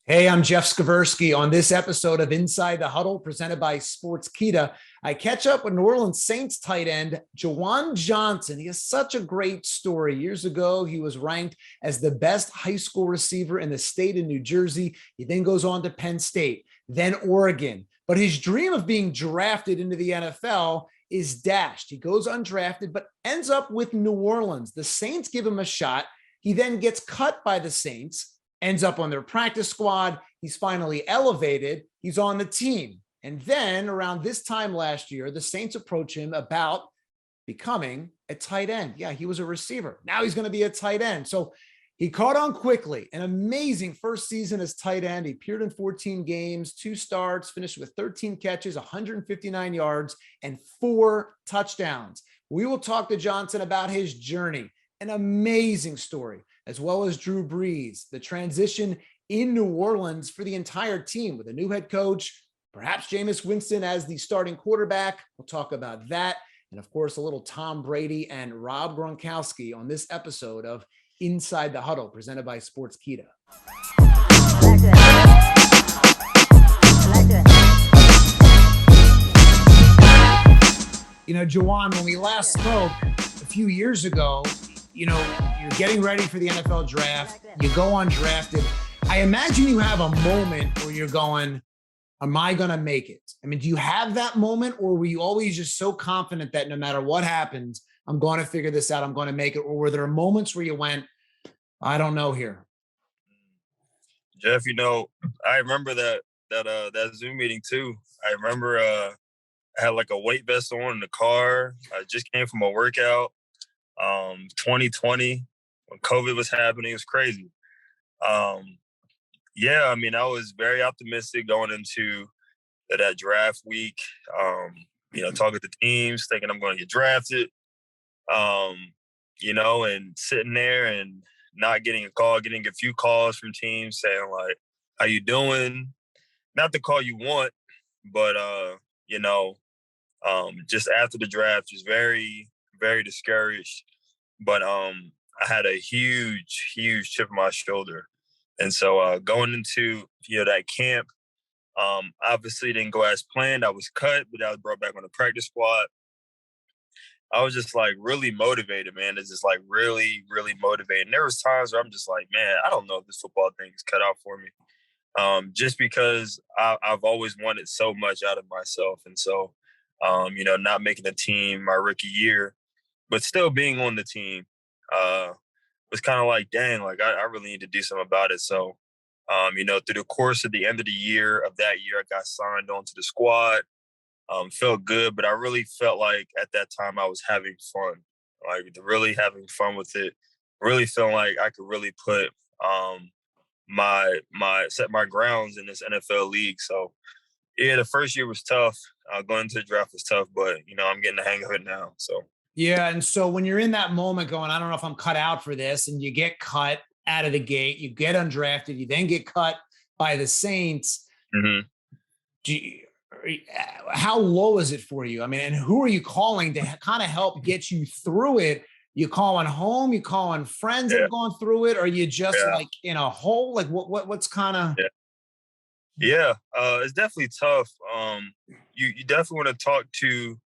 Hey, I'm Jeff Skversky. On this episode of Inside the Huddle, presented by Sportskeeda, I catch up with New Orleans Saints tight end Juwan Johnson. He has such a great story. Years ago, he was ranked as the best high school receiver in the state of New Jersey. He then goes on to Penn State, then Oregon. But his dream of being drafted into the NFL is dashed. He goes undrafted, but ends up with New Orleans. The Saints give him a shot. He then gets cut by the Saints, ends up on their practice squad. He's finally elevated. He's on the team. And then around this time last year, the Saints approach him about becoming a tight end. Yeah, he was a receiver. Now he's going to be a tight end. So he caught on quickly. An amazing first season as tight end. He appeared in 14 games, 2 starts, finished with 13 catches, 159 yards, and 4 touchdowns. We will talk to Johnson about his journey. An amazing story, as well as Drew Brees, the transition in New Orleans for the entire team with a new head coach, perhaps Jameis Winston as the starting quarterback. We'll talk about that. And of course, a little Tom Brady and Rob Gronkowski on this episode of Inside the Huddle, presented by Sportskeeda. You know, Juwan, when we last spoke a few years ago, you're getting ready for the NFL draft. You go undrafted. I imagine you have a moment where you're going, am I going to make it? I mean, do you have that moment, or were you always just so confident that no matter what happens, I'm going to figure this out, I'm going to make it? Or were there moments where you went, I don't know here? Jeff, I remember that Zoom meeting too. I remember I had like a weight vest on in the car. I just came from a workout. 2020 when COVID was happening, it was crazy. I was very optimistic going into that draft week. Talking to teams, thinking I'm going to get drafted. And sitting there and not getting a call, getting a few calls from teams saying like, "How you doing?" Not the call you want, but just after the draft, just very, very discouraged. But I had a huge, huge chip on my shoulder. And so going into, that camp, obviously didn't go as planned. I was cut, but I was brought back on the practice squad. I was just like really motivated, man. It's just like really, really motivated. And there was times where I'm just like, man, I don't know if this football thing is cut out for me. Just because I've always wanted so much out of myself. And so, not making the team my rookie year, but still being on the team was kind of like, dang, like I really need to do something about it. So, through the course of the end of the year of that year, I got signed onto the squad. Felt good, but I really felt like at that time I was having fun, like really having fun with it. Really feeling like I could really put set my grounds in this NFL league. So, yeah, the first year was tough. Going into the draft was tough, but I'm getting the hang of it now. So. Yeah. And so when you're in that moment going, I don't know if I'm cut out for this, and you get cut out of the gate, you get undrafted, you then get cut by the Saints. Mm-hmm. How low is it for you? I mean, and who are you calling to kind of help get you through it? You calling home, you calling friends that have gone through it? Or are you just like in a hole? Like what's kind of. Yeah. It's definitely tough. You definitely want to talk to,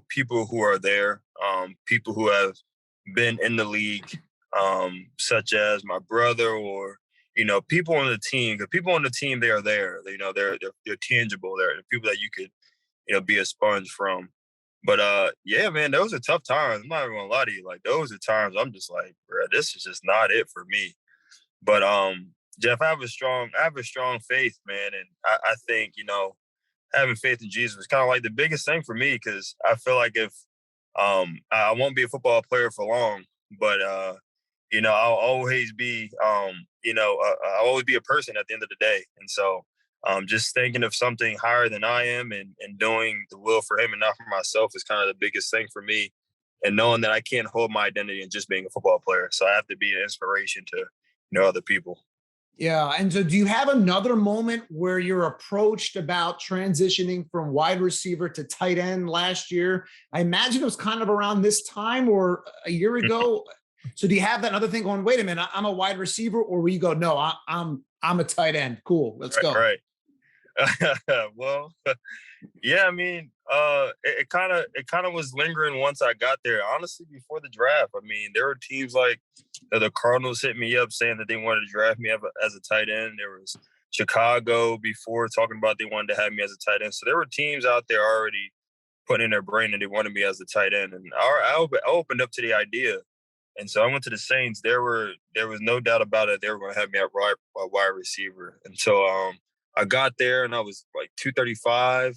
people who are there, people who have been in the league, such as my brother or, people on the team. Because people on the team, they are there. They're tangible. They're people that you could, be a sponge from. But man, those are tough times. I'm not even gonna lie to you. Like those are times I'm just like, bro, this is just not it for me. But Jeff, I have a strong faith, man, and I think having faith in Jesus is kind of like the biggest thing for me, because I feel like if I won't be a football player for long, but I'll always be I'll always be a person at the end of the day. And so just thinking of something higher than I am and doing the will for him and not for myself is kind of the biggest thing for me. And knowing that I can't hold my identity in just being a football player. So I have to be an inspiration to other people. Yeah. And so do you have another moment where you're approached about transitioning from wide receiver to tight end last year? I imagine it was kind of around this time or a year ago. So do you have that other thing going, wait a minute, I'm a wide receiver, or will you go, no, I'm I'm a tight end. Cool. Let's go. Right. Well, yeah, I mean, it kind of was lingering once I got there. Honestly, before the draft, I mean, there were teams like the Cardinals hit me up saying that they wanted to draft me as a tight end. There was Chicago before talking about they wanted to have me as a tight end. So there were teams out there already putting in their brain that they wanted me as a tight end, and I opened up to the idea. And so I went to the Saints. There was no doubt about it. They were going to have me at wide receiver. And so I got there and I was like 235.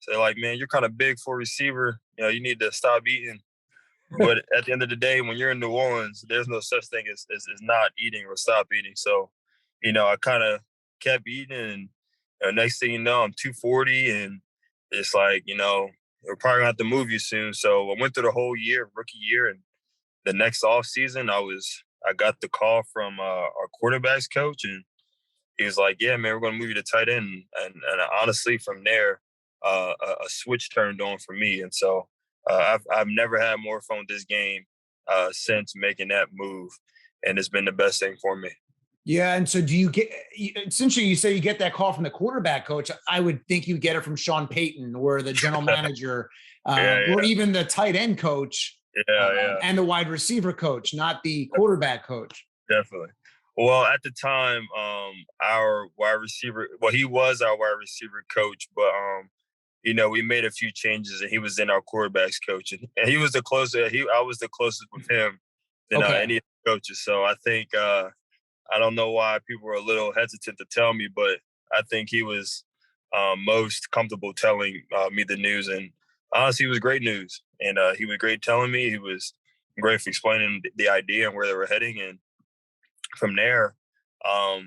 So they're like, man, you're kind of big for a receiver. You know, you need to stop eating. But at the end of the day, when you're in New Orleans, there's no such thing as not eating or stop eating. So, you know, I kind of kept eating. And next thing you know, I'm 240. And it's like, you know, we're probably going to have to move you soon. So I went through the whole year, rookie year. And the next off season, I got the call from our quarterbacks coach. And he was like, yeah, man, we're going to move you to tight end. And honestly, from there, a switch turned on for me. And so I've never had more fun with this game since making that move. And it's been the best thing for me. Yeah. And so essentially you say you get that call from the quarterback coach. I would think you get it from Sean Payton or the general manager or even the tight end coach and the wide receiver coach, not the quarterback coach. Definitely. Well, at the time, our wide receiver, he was our wide receiver coach, but, you know, we made a few changes and he was then our quarterbacks coach. And he was the closest. I was the closest with him than any of the coaches. So I think, I don't know why people were a little hesitant to tell me, but I think he was most comfortable telling me the news. And honestly, it was great news. And he was great telling me. He was great for explaining the idea and where they were heading. And from there, I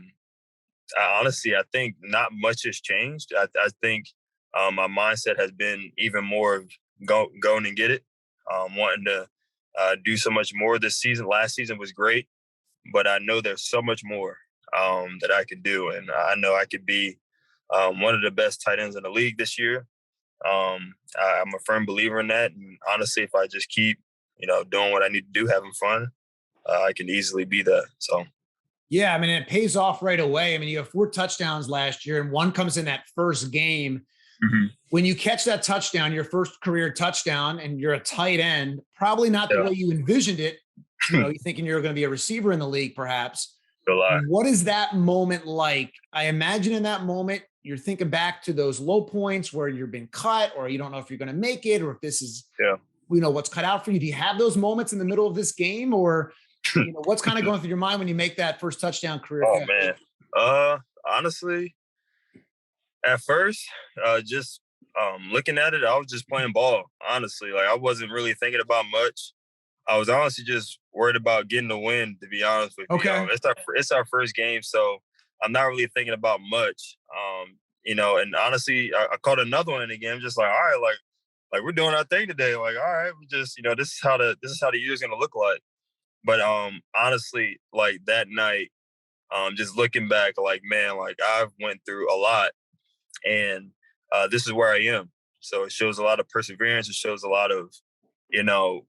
think not much has changed. I think my mindset has been even more of going and get it, wanting to do so much more this season. Last season was great, but I know there's so much more that I could do. And I know I could be one of the best tight ends in the league this year. I'm a firm believer in that. And honestly, if I just keep, you know, doing what I need to do, having fun, I can easily be that. So. Yeah, I mean, it pays off right away. I mean, you have 4 touchdowns last year, and one comes in that first game. Mm-hmm. When you catch that touchdown, your first career touchdown, and you're a tight end, probably not the way you envisioned it. You know, you're thinking you're going to be a receiver in the league, perhaps. What is that moment like? I imagine in that moment, you're thinking back to those low points where you're being cut, or you don't know if you're going to make it, or if this is, you know, what's cut out for you. Do you have those moments in the middle of this game, or you know, what's kind of going through your mind when you make that first touchdown career? Oh, man. Honestly, at first, just looking at it, I was just playing ball, honestly. Like, I wasn't really thinking about much. I was honestly just worried about getting the win, to be honest with you. Okay. It's our first game, so I'm not really thinking about much. You know, and honestly, I caught another one in the game. I'm just like, all right, like we're doing our thing today. Like, all right, we just, you know, this is how the year's gonna look like. But honestly, like that night, just looking back, like, man, like I've went through a lot, and this is where I am. So it shows a lot of perseverance. It shows a lot of, you know,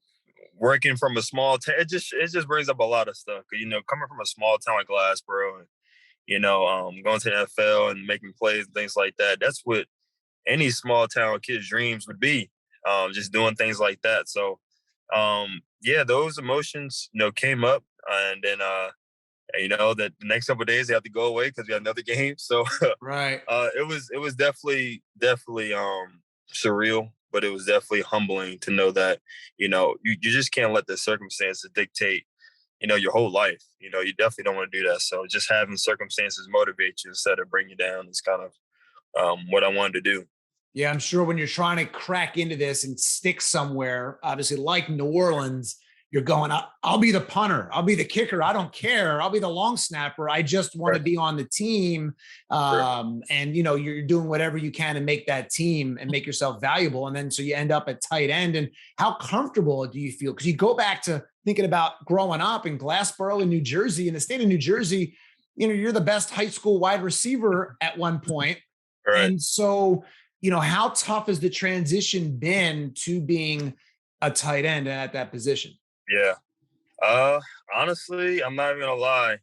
working from a small town. It just brings up a lot of stuff. You know, coming from a small town like Glassboro, and you know, going to the NFL and making plays and things like that. That's what any small town kid's dreams would be. Just doing things like that. So. Yeah, those emotions, you know, came up, and then, you know, that the next couple of days they have to go away because we have another game. So, right. It was definitely surreal, but it was definitely humbling to know that, you know, you just can't let the circumstances dictate, you know, your whole life. You know, you definitely don't want to do that. So just having circumstances motivate you instead of bring you down is kind of what I wanted to do. Yeah, I'm sure when you're trying to crack into this and stick somewhere, obviously like New Orleans, you're going, I'll be the punter. I'll be the kicker. I don't care. I'll be the long snapper. I just want to be on the team. And, you know, you're doing whatever you can to make that team and make yourself valuable. And then so you end up at tight end. And how comfortable do you feel? Because you go back to thinking about growing up in Glassboro in New Jersey, in the state of New Jersey, you know, you're the best high school wide receiver at one point. Right. And so, you know, how tough has the transition been to being a tight end at that position? Yeah. Honestly, I'm not even gonna lie.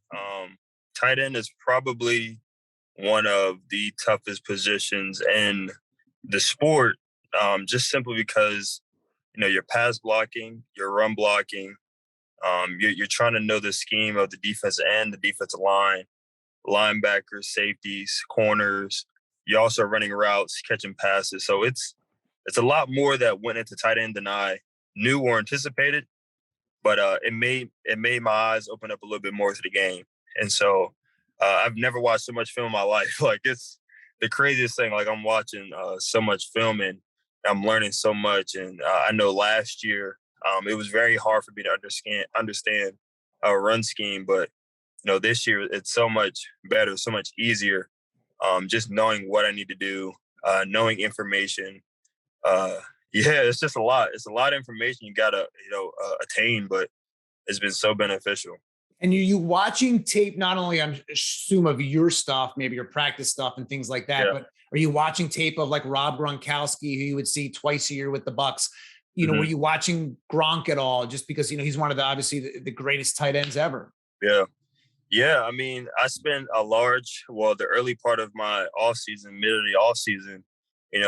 tight end is probably one of the toughest positions in the sport, just simply because, you're pass blocking, you're run blocking, you're trying to know the scheme of the defense and the defensive line, linebackers, safeties, corners. You're also running routes, catching passes. So it's a lot more that went into tight end than I knew or anticipated. But it made my eyes open up a little bit more to the game. And so I've never watched so much film in my life. Like, it's the craziest thing. Like, I'm watching so much film and I'm learning so much. And I know last year it was very hard for me to understand a run scheme. But, this year it's so much better, so much easier. Just knowing what I need to do, knowing information. Yeah, it's just a lot. It's a lot of information you gotta, attain, but it's been so beneficial. And you watching tape, not only I assume of your stuff, maybe your practice stuff and things like that, Yeah. but are you watching tape of like Rob Gronkowski, who you would see twice a year with the Bucks? Were you watching Gronk at all? Just because, he's one of the, obviously the greatest tight ends ever. Yeah. Yeah. I mean, I spent the early part of my off season, mid of the off season,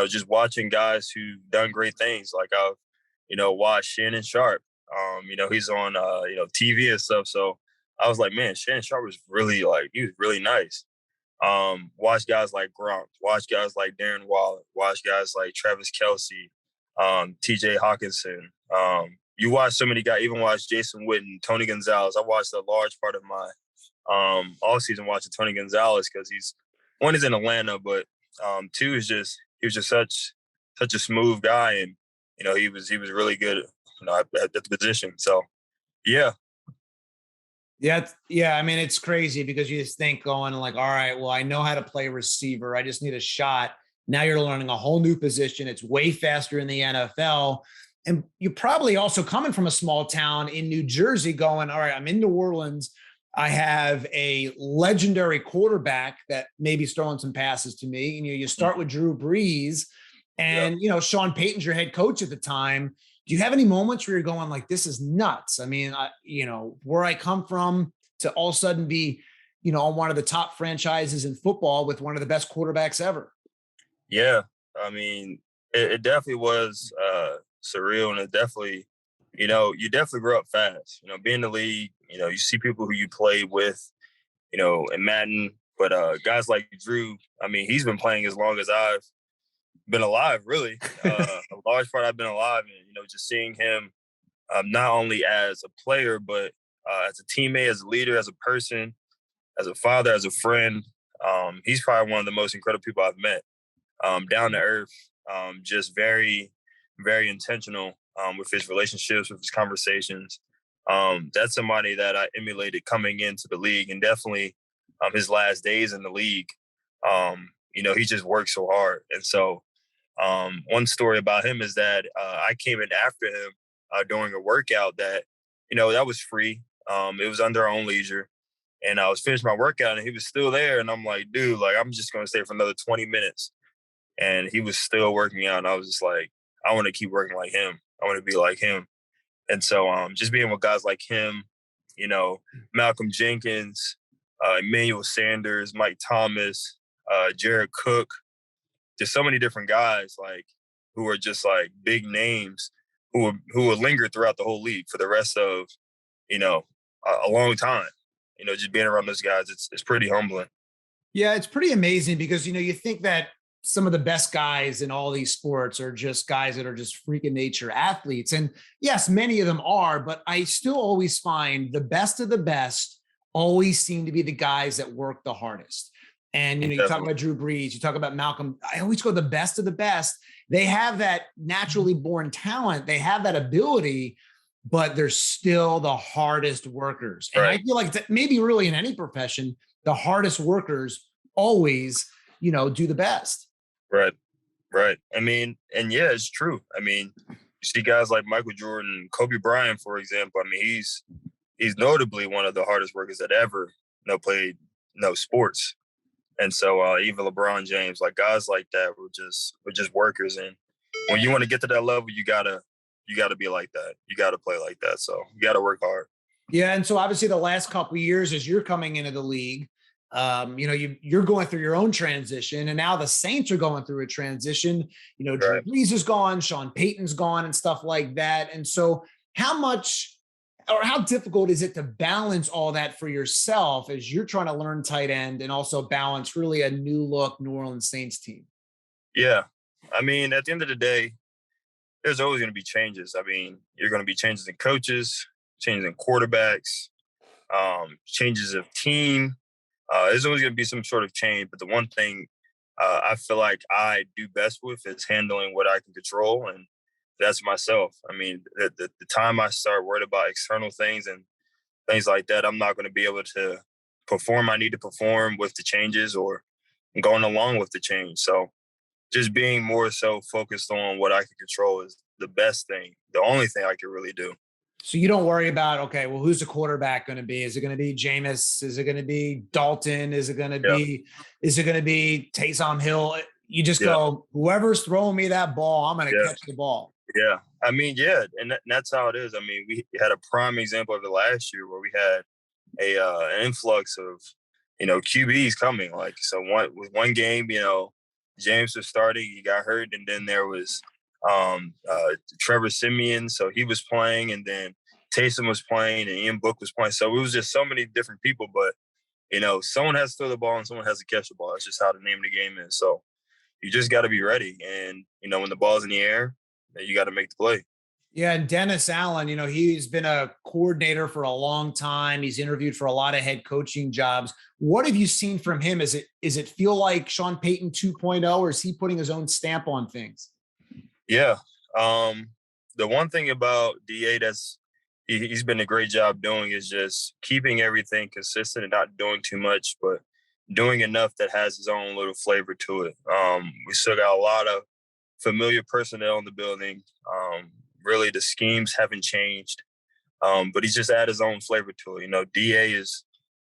just watching guys who've done great things. Like I've, watched Shannon Sharp. He's on, TV and stuff. So I was like, man, Shannon Sharp was he was really nice. Watch guys like Gronk, watch guys like Darren Waller, watch guys like Travis Kelce, TJ Hawkinson. You watch so many guys, even watch Jason Witten, Tony Gonzalez. I watched a large part of my all season watching Tony Gonzalez because he's in Atlanta, but two is he was just such a smooth guy, and he was really good, at the position. So yeah. Yeah. I mean, it's crazy because you just think going like, all right, well, I know how to play receiver. I just need a shot. Now you're learning a whole new position. It's way faster in the NFL. And you're probably also coming from a small town in New Jersey going, all right, I'm in New Orleans. I have a legendary quarterback that maybe throwing some passes to me. And you start with Drew Brees and, Sean Payton's your head coach at the time. Do you have any moments where you're going like, this is nuts? I mean, where I come from to all of a sudden be, on one of the top franchises in football with one of the best quarterbacks ever. Yeah. I mean, it definitely was surreal, and it definitely, you definitely grew up fast. Being in the league, you see people who you play with, in Madden, but guys like Drew, I mean, he's been playing as long as I've been alive, really. A large part I've been alive, and just seeing him not only as a player, but as a teammate, as a leader, as a person, as a father, as a friend. He's probably one of the most incredible people I've met. Down to earth, just very, very intentional with his relationships, with his conversations. That's somebody that I emulated coming into the league, and definitely his last days in the league. He just worked so hard. And so one story about him is that I came in after him during a workout that, that was free. It was under our own leisure. And I was finishing my workout and he was still there. And I'm like, dude, like, I'm just going to stay for another 20 minutes. And he was still working out. And I was just like, I want to keep working like him. I want to be like him. And so just being with guys like him, Malcolm Jenkins, Emmanuel Sanders, Mike Thomas, Jared Cook, there's so many different guys like who are just like big names who will linger throughout the whole league for the rest of, a long time. Just being around those guys, it's pretty humbling. Yeah, it's pretty amazing because, you think that some of the best guys in all these sports are just guys that are just freak of nature athletes. And yes, many of them are, but I still always find the best of the best always seem to be the guys that work the hardest. And, you talk about Drew Brees, you talk about Malcolm. I always go the best of the best. They have that naturally born talent. They have that ability, but they're still the hardest workers. And right. I feel like that maybe really in any profession, the hardest workers always, do the best. Right. I mean, and yeah, it's true. I mean, you see guys like Michael Jordan, Kobe Bryant, for example. I mean, he's notably one of the hardest workers that ever played sports. And so even LeBron James, like guys like that were just workers. And when you want to get to that level, you gotta be like that. You gotta play like that. So you gotta work hard. Yeah. And so obviously the last couple of years as you're coming into the league, You're going through your own transition, and now the Saints are going through a transition. Drew Right. Brees is gone, Sean Payton's gone, and stuff like that. And so, how difficult is it to balance all that for yourself as you're trying to learn tight end and also balance really a new look New Orleans Saints team? Yeah. I mean, at the end of the day, there's always going to be changes. I mean, you're going to be changes in coaches, changes in quarterbacks, changes of team. There's always going to be some sort of change. But the one thing I feel like I do best with is handling what I can control, and that's myself. I mean, the time I start worried about external things and things like that, I'm not going to be able to perform I need to perform with the changes or going along with the change. So just being more so focused on what I can control is the best thing, the only thing I can really do. So you don't worry about, okay, well, who's the quarterback going to be? Is it going to be Jameis? Is it going to be Dalton? Is it going to Yeah. be Taysom Hill? You just Yeah. go, whoever's throwing me that ball, I'm going to catch the ball. Yeah. I mean, yeah. And that's how it is. I mean, we had a prime example of it last year where we had an influx of, QBs coming. Like, so with one game, James was starting, he got hurt, and then there was Trevor Simeon, so he was playing, and then Taysom was playing, and Ian Book was playing. So it was just so many different people, but someone has to throw the ball and someone has to catch the ball. That's just how the name of the game is. So you just got to be ready, and when the ball's in the air, you got to make the play. Yeah, and Dennis Allen, he's been a coordinator for a long time. He's interviewed for a lot of head coaching jobs. What have you seen from him? Is it feel like Sean Payton 2.0, or is he putting his own stamp on things? Yeah. The one thing about DA he's been a great job doing is just keeping everything consistent and not doing too much, but doing enough that has his own little flavor to it. We still got a lot of familiar personnel in the building. Really, the schemes haven't changed, but he's just added his own flavor to it. DA is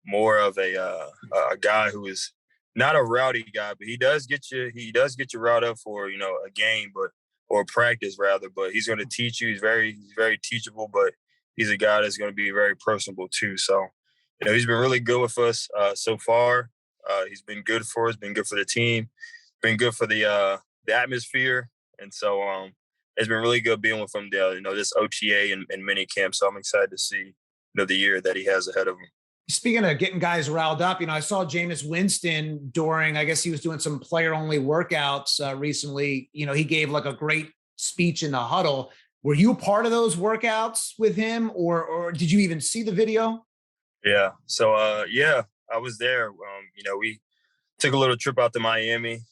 more of a guy who is not a rowdy guy, but he does get you riled up for a game, or practice rather. But he's going to teach you. He's very teachable, but he's a guy that's going to be very personable too. So he's been really good with us so far. He's been good for us, been good for the team, been good for the atmosphere, and so it's been really good being with him there. This OTA and mini camp. So I'm excited to see the year that he has ahead of him. Speaking of getting guys riled up, I saw Jameis Winston I guess he was doing some player-only workouts recently. He gave like a great speech in the huddle. Were you a part of those workouts with him, or did you even see the video? Yeah. So, I was there. We took a little trip out to Miami,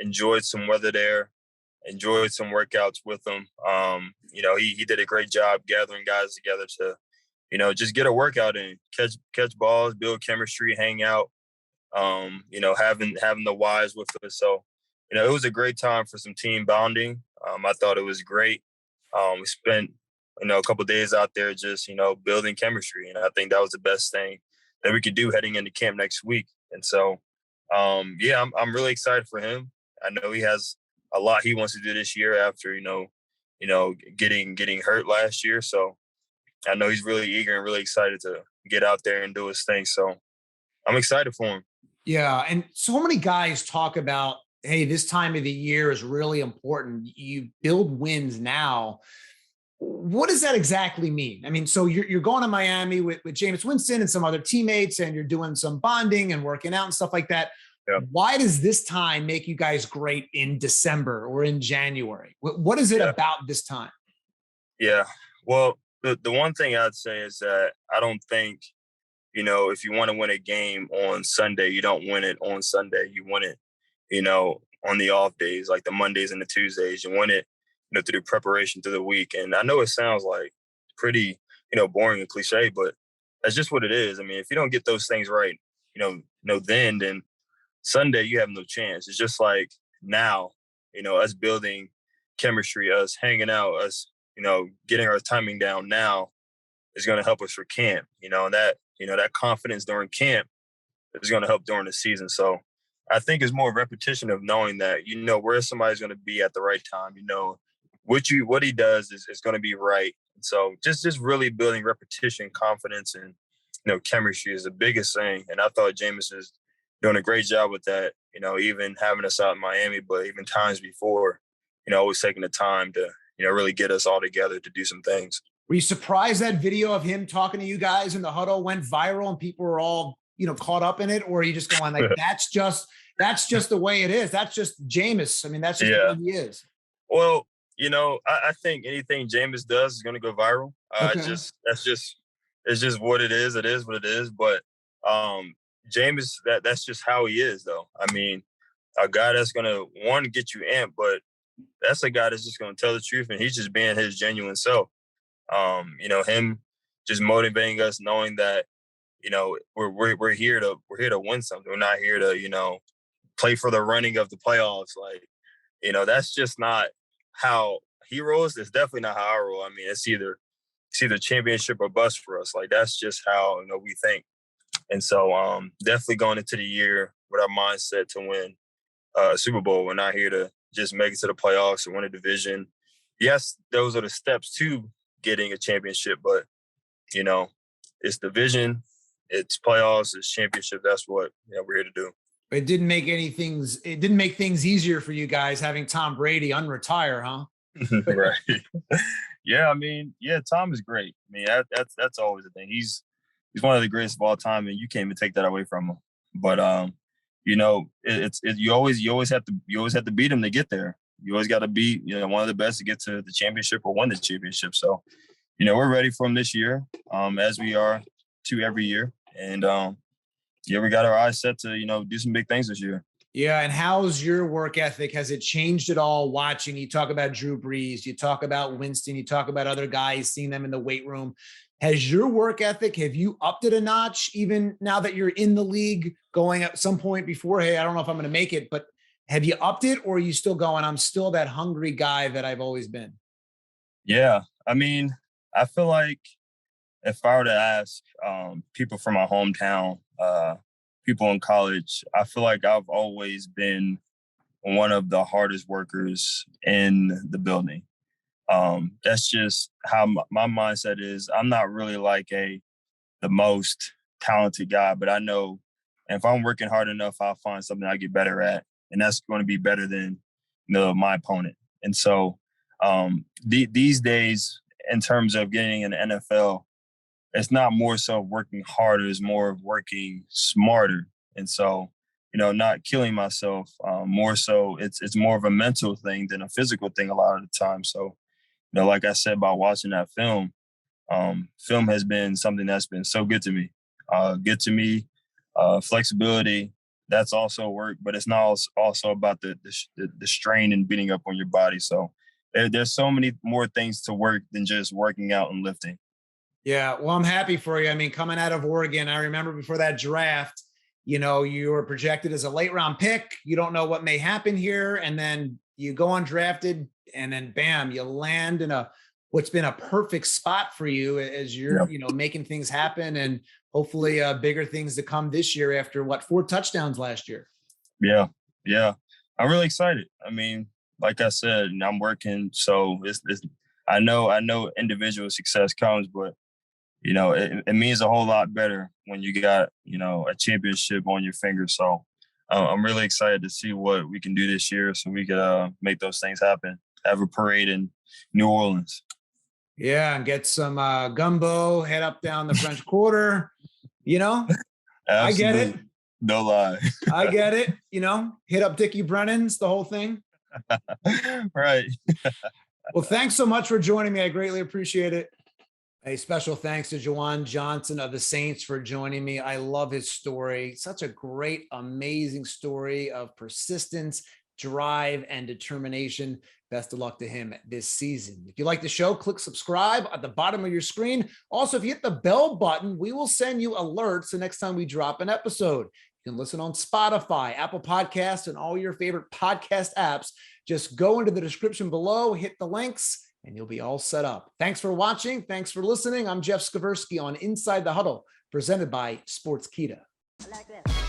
enjoyed some weather there, enjoyed some workouts with him. He did a great job gathering guys together to, just get a workout in, catch balls, build chemistry, hang out, having the wives with us. So, it was a great time for some team bonding. I thought it was great. We spent, a couple of days out there just, building chemistry. And I think that was the best thing that we could do heading into camp next week. And so, I'm really excited for him. I know he has a lot he wants to do this year after, getting hurt last year. So I know he's really eager and really excited to get out there and do his thing. So I'm excited for him. Yeah. And so many guys talk about, hey, this time of the year is really important. You build wins now. What does that exactly mean? I mean, so you're going to Miami with Jameis Winston and some other teammates, and you're doing some bonding and working out and stuff like that. Yeah. Why does this time make you guys great in December or in January? What is it about this time? Yeah. Well, the one thing I'd say is that I don't think, if you want to win a game on Sunday, you don't win it on Sunday. You win it, on the off days, like the Mondays and the Tuesdays. You win it, through the preparation through the week. And I know it sounds like pretty, boring and cliche, but that's just what it is. I mean, if you don't get those things right, then Sunday you have no chance. It's just like now, us building chemistry, us hanging out, us, getting our timing down now is going to help us for camp. That confidence during camp is going to help during the season. So I think it's more repetition of knowing that, where somebody's going to be at the right time, what he does is going to be right. And so just really building repetition, confidence, and chemistry is the biggest thing. And I thought Jameis is doing a great job with that, even having us out in Miami, but even times before, always taking the time to, really get us all together to do some things. Were you surprised that video of him talking to you guys in the huddle went viral and people were all, caught up in it? Or are you just going like, that's just the way it is. That's just Jameis. I mean, that's just the way he is. Well, I think anything Jameis does is going to go viral. It's just what it is. It is what it is. But Jameis, that's just how he is, though. I mean, a guy that's going to, one, get you amped, but that's a guy that's just going to tell the truth, and he's just being his genuine self. Him just motivating us, knowing that, we're here to win something. We're not here to, play for the running of the playoffs. Like, that's just not how he rolls. It's definitely not how I roll. I mean, it's either championship or bust for us. Like, that's just how, we think. And so definitely going into the year with our mindset to win a Super Bowl. We're not here to just make it to the playoffs or win a division. Yes, those are the steps to getting a championship, but, it's division, it's playoffs, it's championship. That's what we're here to do. It didn't make things easier for you guys having Tom Brady unretire, huh? Right. Yeah, I mean, Tom is great. I mean, that's always the thing. He's one of the greatest of all time, and you can't even take that away from him. But you always have to beat him to get there. You always got to beat one of the best to get to the championship or win the championship. So, we're ready for him this year, as we are to every year, and we got our eyes set to do some big things this year. Yeah, and how's your work ethic? Has it changed at all watching? You talk about Drew Brees, you talk about Winston, you talk about other guys, seeing them in the weight room. Has your work ethic, have you upped it a notch even now that you're in the league, going at some point before, hey, I don't know if I'm going to make it, but have you upped it, or are you still going, I'm still that hungry guy that I've always been? Yeah, I mean, I feel like if I were to ask people from my hometown, people in college, I feel like I've always been one of the hardest workers in the building. That's just how my mindset is. I'm not really like the most talented guy, but I know if I'm working hard enough, I'll find something I get better at, and that's going to be better than my opponent. And so these days, in terms of getting in the NFL, it's not more so working harder, it's more of working smarter. And so, not killing myself, more so it's more of a mental thing than a physical thing a lot of the time. So, like I said about watching that film, film has been something that's been so good to me. Flexibility, that's also work, but it's not also about the strain and beating up on your body. So there's so many more things to work than just working out and lifting. Yeah, well, I'm happy for you. I mean, coming out of Oregon, I remember before that draft, you were projected as a late round pick. You don't know what may happen here. And then you go undrafted, and then bam, you land in what's been a perfect spot for you as you're, making things happen, and hopefully bigger things to come this year after 4 touchdowns last year. Yeah. I'm really excited. I mean, like I said, I'm working. So I know individual success comes, but it means a whole lot better when you got, a championship on your finger. So I'm really excited to see what we can do this year so we can make those things happen. Have a parade in New Orleans. Yeah, and get some gumbo, head up down the French Quarter. I get it. No lie. I get it. Hit up Dickie Brennan's, the whole thing. Right. Well, thanks so much for joining me. I greatly appreciate it. A special thanks to Juwan Johnson of the Saints for joining me. I love his story. Such a great, amazing story of persistence, drive, and determination. Best of luck to him this season. If you like the show, click subscribe at the bottom of your screen. Also, if you hit the bell button, we will send you alerts the next time we drop an episode. You can listen on Spotify, Apple Podcasts, and all your favorite podcast apps. Just go into the description below, hit the links, and you'll be all set up. Thanks for watching. Thanks for listening. I'm Jeff Skversky on Inside the Huddle, presented by Sportskeeda. I like that.